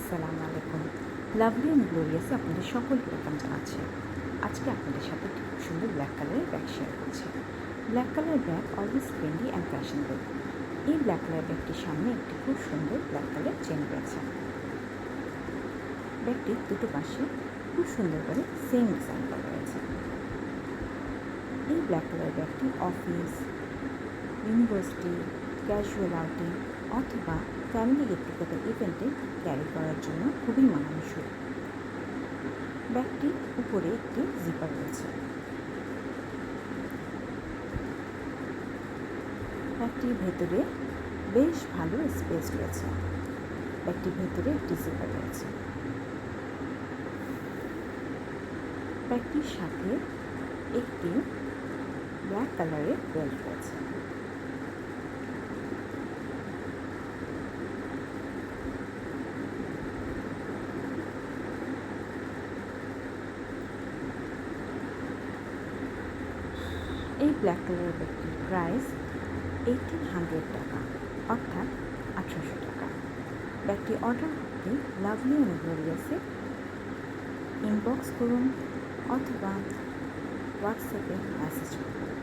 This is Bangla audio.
আসসালামু আলাইকুম। লাভলি অ্যান্ড গ্লোরিয়াসে আপনাদের সকলকে ওয়েলকাম জানাচ্ছি। আজকে আপনাদের সাথে একটি খুব সুন্দর ব্ল্যাক কালারের ব্যাগ শেয়ার করছি। ব্ল্যাক কালারের bag always trendy and fashionable. এই ব্ল্যাক কালারের ব্যাগটির সামনে একটি খুব সুন্দর ব্ল্যাক কালারের চেন রয়েছে। ব্যাগটির দুটো পাশে খুব সুন্দর করে সেম ডিজাইন করা রয়েছে। এই ব্ল্যাক কালারের ব্যাগটি অফিস, ইউনিভার্সিটি, ক্যাজুয়াল আউটিং অথবা ফ্যামিলি গেট টুগেদার ইভেন্টে ক্যারি করার জন্য খুবই মানানসই। ব্যাগটির উপরে একটি জিপার রয়েছে। ব্যাগটির ভেতরে বেশ ভালো স্পেস রয়েছে। ব্যাগটির ভেতরে একটি জিপার রয়েছে। ব্যাগটির সাথে একটি ব্ল্যাক কালারের বেল্ট রয়েছে। এই ব্ল্যাক কালারের ব্যাগটির প্রাইস 1800 টাকা, অর্থাৎ 1800 টাকা। ব্যাগটি অর্ডার করতে লাভলি অ্যান্ড গ্লোরিয়াসে ইনবক্স করুন অথবা হোয়াটসঅ্যাপে মেসেজ করুন।